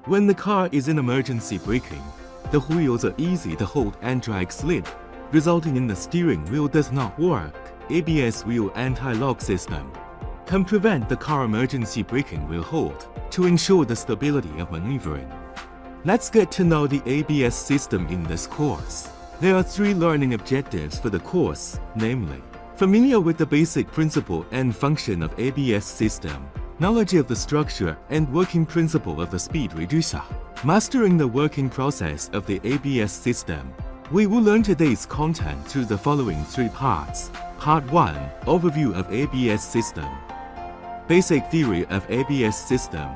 When the car is in emergency braking, the wheels are easy to hold and drag slip, resulting in the steering wheel does not work. ABS wheel anti-lock system can prevent the car emergency braking wheel hold to ensure the stability of maneuvering. Let's get to know the ABS system in this course. There are 3 learning objectives for the course, namely, familiar with the basic principle and function of ABS system, knowledge of the structure and working principle of the speed reducer, mastering the working process of the ABS system. We will learn today's content through the following 3 parts. Part 1. Overview of ABS system. Basic theory of ABS system.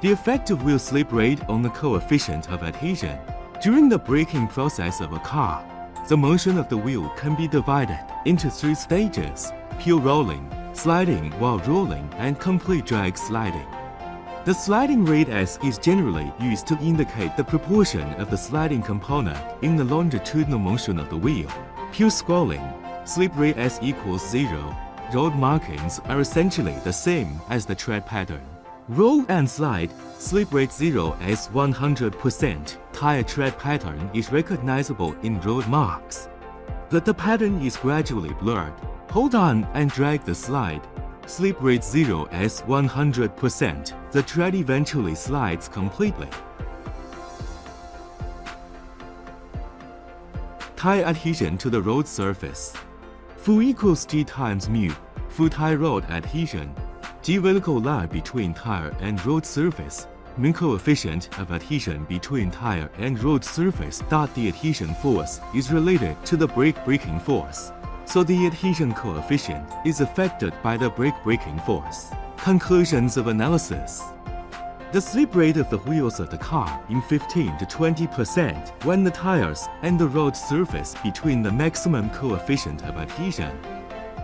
The effect of wheel slip rate on the coefficient of adhesion. During the braking process of a car, the motion of the wheel can be divided into 3 stages: pure rolling, sliding while rolling, and complete drag sliding. The sliding rate S is generally used to indicate the proportion of the sliding component in the longitudinal motion of the wheel. Pure scrolling, slip rate S equals 0. Road markings are essentially the same as the tread pattern. Roll and slide, slip rate 0 as 100%. Tire tread pattern is recognizable in road marks, but the pattern is gradually blurred. Hold on and drag the slide. Slip rate 0 as 100%. The tread eventually slides completely. Tire adhesion to the road surface. Full equals G times mu. Full tire road adhesion. G vertical line between tire and road surface. Mean coefficient of adhesion between tire and road surface. The adhesion force is related to the brake braking force, so the adhesion coefficient is affected by the brake braking force. Conclusions of analysis. The slip rate of the wheels of the car in 15 to 20% when the tires and the road surface between the maximum coefficient of adhesion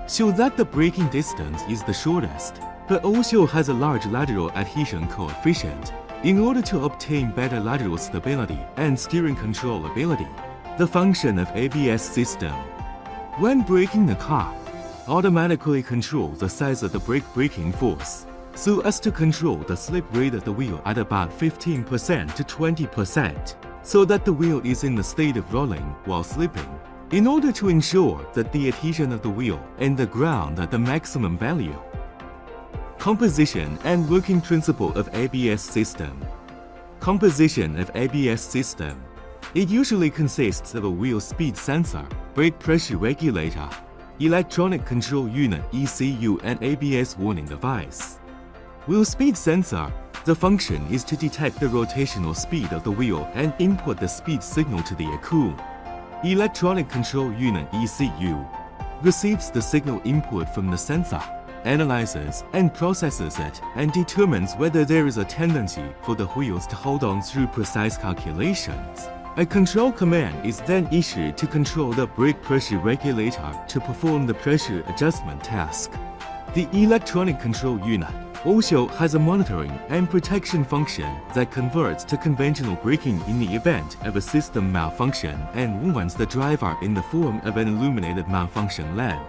show that the braking distance is the shortest, but also has a large lateral adhesion coefficient in order to obtain better lateral stability and steering controllability. The function of ABS system. When braking the car, automatically control the size of the brake braking force so as to control the slip rate of the wheel at about 15% to 20%, so that the wheel is in the state of rolling while slipping, in order to ensure that the adhesion of the wheel and the ground at the maximum value. Composition and working principle of ABS system. Composition of ABS system. It usually consists of a wheel speed sensor, brake pressure regulator, electronic control unit ECU, and ABS warning device. Wheel speed sensor. The function is to detect the rotational speed of the wheel and input the speed signal to the ECU. Electronic control unit ECU receives the signal input from the sensor, analyzes and processes it, and determines whether there is a tendency for the wheels to hold on through precise calculations. A control command is then issued to control the brake pressure regulator to perform the pressure adjustment task. The electronic control unit also has a monitoring and protection function that converts to conventional braking in the event of a system malfunction and warns the driver in the form of an illuminated malfunction lamp.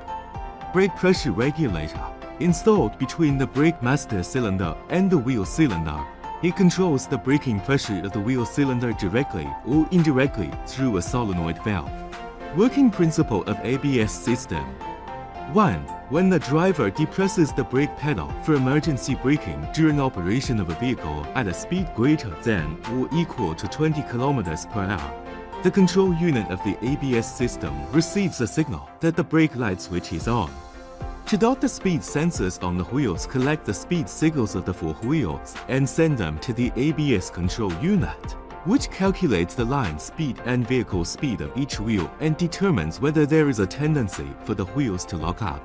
Brake pressure regulator. Installed between the brake master cylinder and the wheel cylinder, it controls the braking pressure of the wheel cylinder directly or indirectly through a solenoid valve. Working principle of ABS system. 1. When the driver depresses the brake pedal for emergency braking during operation of a vehicle at a speed greater than or equal to 20 km per hour, the control unit of the ABS system receives a signal that the brake light switch is on. The speed sensors on the wheels collect the speed signals of the 4 wheels and send them to the ABS control unit, which calculates the line speed and vehicle speed of each wheel and determines whether there is a tendency for the wheels to lock up.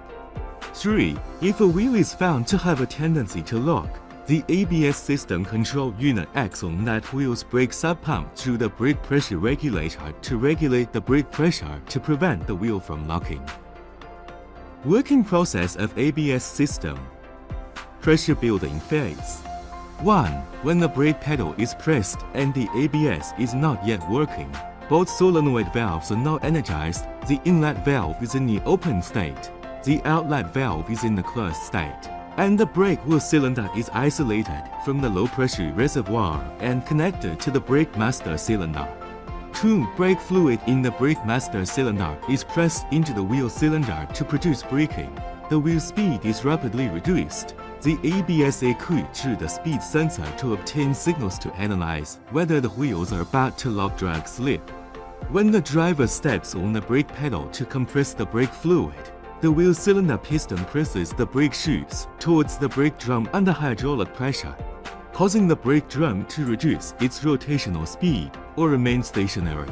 3. If a wheel is found to have a tendency to lock, the ABS system control unit acts on that wheel's brake sub-pump through the brake pressure regulator to regulate the brake pressure to prevent the wheel from locking. Working process of ABS system. Pressure building phase. 1. When the brake pedal is pressed and the ABS is not yet working, both solenoid valves are not energized, the inlet valve is in the open state, the outlet valve is in the closed state. and the brake wheel cylinder is isolated from the low-pressure reservoir and connected to the brake master cylinder. 2. Brake fluid in the brake master cylinder is pressed into the wheel cylinder to produce braking. The wheel speed is rapidly reduced. The ABS activates the speed sensor to obtain signals to analyze whether the wheels are about to lock, drag, slip. When the driver steps on the brake pedal to compress the brake fluid, the wheel cylinder piston presses the brake shoes towards the brake drum under hydraulic pressure, causing the brake drum to reduce its rotational speed or remain stationary.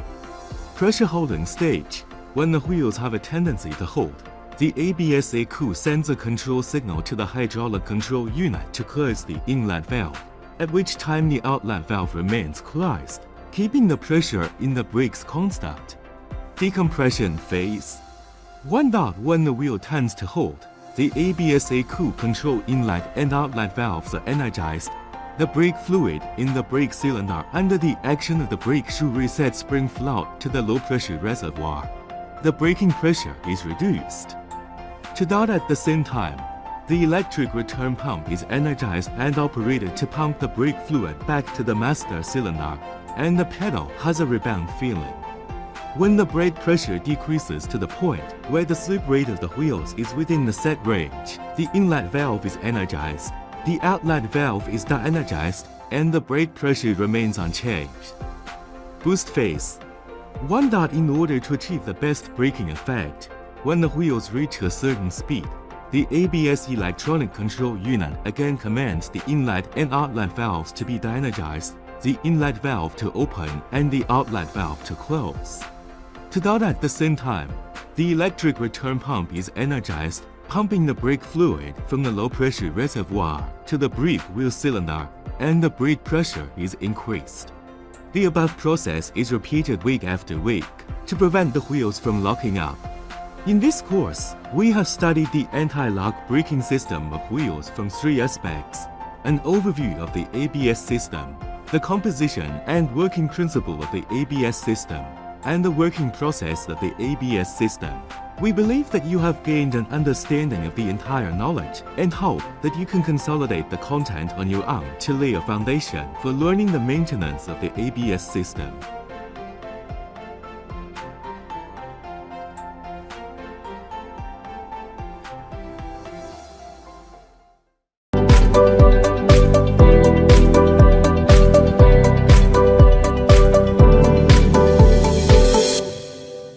Pressure holding stage. When the wheels have a tendency to hold, the ABS ECU sends a control signal to the hydraulic control unit to close the inlet valve, at which time the outlet valve remains closed, keeping the pressure in the brakes constant. Decompression phase. When the wheel tends to hold, the ABS ECU control inlet and outlet valves are energized. The brake fluid in the brake cylinder under the action of the brake shoe resets spring flow to the low-pressure reservoir. The braking pressure is reduced. At the same time, the electric return pump is energized and operated to pump the brake fluid back to the master cylinder, and the pedal has a rebound feeling. When the brake pressure decreases to the point where the slip rate of the wheels is within the set range, the inlet valve is energized, the outlet valve is de-energized, and the brake pressure remains unchanged. Boost phase. In order to achieve the best braking effect, when the wheels reach a certain speed, the ABS electronic control unit again commands the inlet and outlet valves to be de-energized, the inlet valve to open and the outlet valve to close. At the same time, the electric return pump is energized, pumping the brake fluid from the low-pressure reservoir to the brake wheel cylinder, and the brake pressure is increased. The above process is repeated week after week to prevent the wheels from locking up. In this course, we have studied the anti-lock braking system of wheels from 3 aspects: an overview of the ABS system, the composition and working principle of the ABS system, and the working process of the ABS system. We believe that you have gained an understanding of the entire knowledge and hope that you can consolidate the content on your own to lay a foundation for learning the maintenance of the ABS system.